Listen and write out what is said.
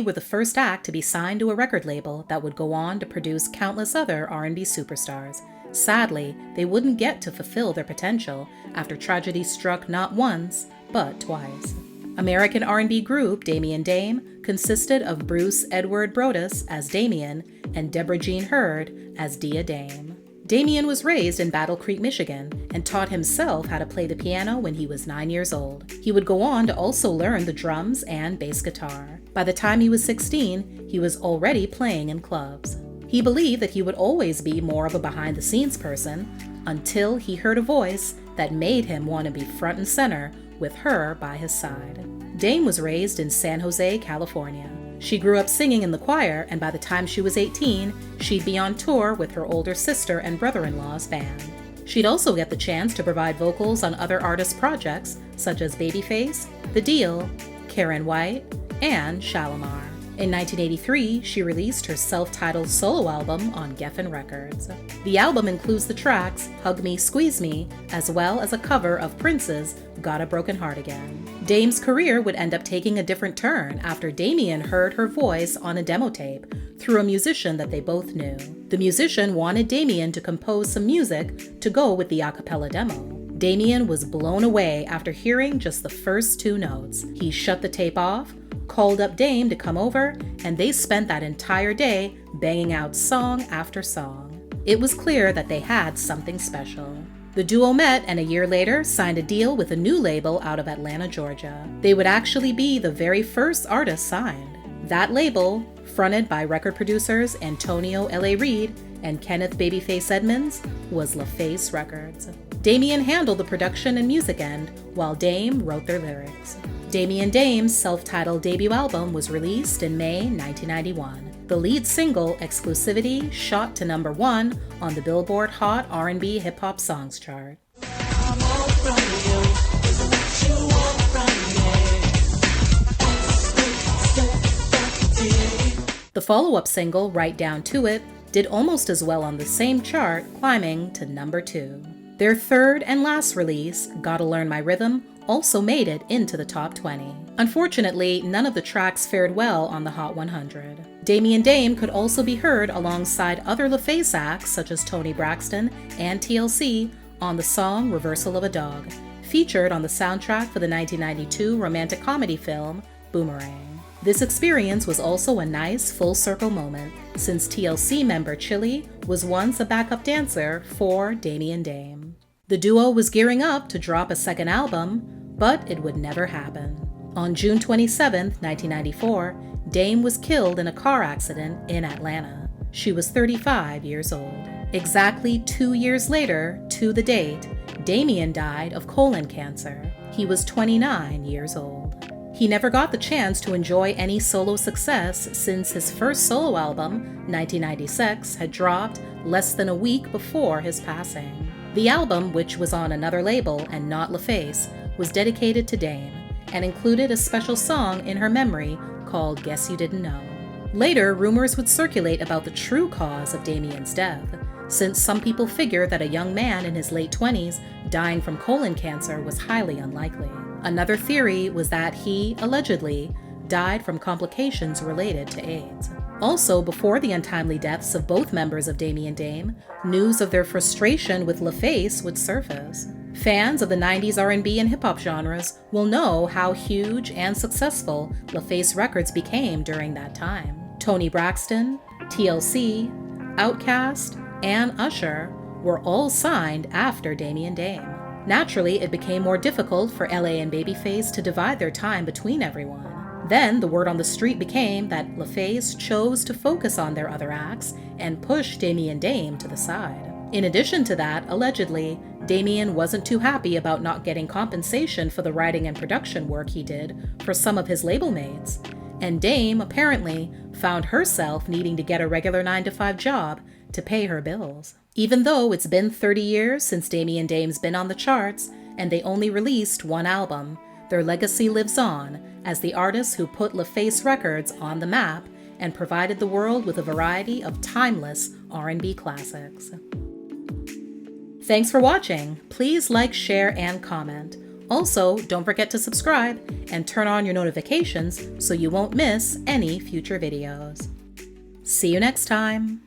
were the first act to be signed to a record label that would go on to produce countless other R&B superstars. Sadly, they wouldn't get to fulfill their potential after tragedy struck not once, but twice. American R&B group Damian Dame consisted of Bruce Edward Brodus as Damian and Deborah Jean Hurd as Dia Dame. Damian was raised in Battle Creek, Michigan, and taught himself how to play the piano when he was 9 years old. He would go on to also learn the drums and bass guitar. By the time he was 16, he was already playing in clubs. He believed that he would always be more of a behind-the-scenes person until he heard a voice that made him want to be front and center with her by his side. Dame was raised in San Jose, California. She grew up singing in the choir, and by the time she was 18, she'd be on tour with her older sister and brother-in-law's band. She'd also get the chance to provide vocals on other artists' projects, such as Babyface, The Deal, Karen White, and Shalimar. In 1983, she released her self-titled solo album on Geffen Records. The album includes the tracks Hug Me, Squeeze Me, as well as a cover of Prince's Got a Broken Heart Again. Dame's career would end up taking a different turn after Damian heard her voice on a demo tape through a musician that they both knew. The musician wanted Damian to compose some music to go with the a cappella demo. Damian was blown away after hearing just the first 2 notes. He shut the tape off, called up Dame to come over, and they spent that entire day banging out song after song. It was clear that they had something special. The duo met and a year later signed a deal with a new label out of Atlanta, Georgia. They would actually be the very first artist signed. That label, fronted by record producers Antonio L.A. Reid and Kenneth Babyface Edmonds, was LaFace Records. Damian handled the production and music end, while Dame wrote their lyrics. Damian Dame's self-titled debut album was released in May 1991. The lead single, Exclusivity, shot to number 1 on the Billboard Hot R&B Hip Hop Songs chart. The follow-up single, Right Down to It, did almost as well on the same chart, climbing to number 2. Their third and last release, Gotta Learn My Rhythm, also made it into the top 20. Unfortunately, none of the tracks fared well on the Hot 100. Damian Dame could also be heard alongside other LaFace acts such as Toni Braxton and TLC on the song Reversal of a Dog, featured on the soundtrack for the 1992 romantic comedy film Boomerang. This experience was also a nice full-circle moment, since TLC member Chili was once a backup dancer for Damian Dame. The duo was gearing up to drop a second album, but it would never happen. On June 27, 1994, Dame was killed in a car accident in Atlanta. She was 35 years old. Exactly 2 years later, to the date, Damian died of colon cancer. He was 29 years old. He never got the chance to enjoy any solo success since his first solo album, 1996, had dropped less than a week before his passing. The album, which was on another label and not LaFace, was dedicated to Dame and included a special song in her memory called Guess You Didn't Know. Later, rumors would circulate about the true cause of Damian's death, since some people figure that a young man in his late 20s dying from colon cancer was highly unlikely. Another theory was that he, allegedly, died from complications related to AIDS. Also, before the untimely deaths of both members of Damian Dame, news of their frustration with LaFace would surface. Fans of the 90s R&B and hip-hop genres will know how huge and successful LaFace Records became during that time. Toni Braxton, TLC, Outkast, and Usher were all signed after Damian Dame. Naturally, it became more difficult for LA and Babyface to divide their time between everyone. Then, the word on the street became that LaFace chose to focus on their other acts and push Damian Dame to the side. In addition to that, allegedly, Damian wasn't too happy about not getting compensation for the writing and production work he did for some of his label mates, and Dame apparently found herself needing to get a regular 9-to-5 job to pay her bills. Even though it's been 30 years since Damian Dame's been on the charts and they only released one album, their legacy lives on as the artists who put LaFace Records on the map and provided the world with a variety of timeless R&B classics. Thanks for watching. Please like, share, and comment. Also, don't forget to subscribe and turn on your notifications so you won't miss any future videos. See you next time.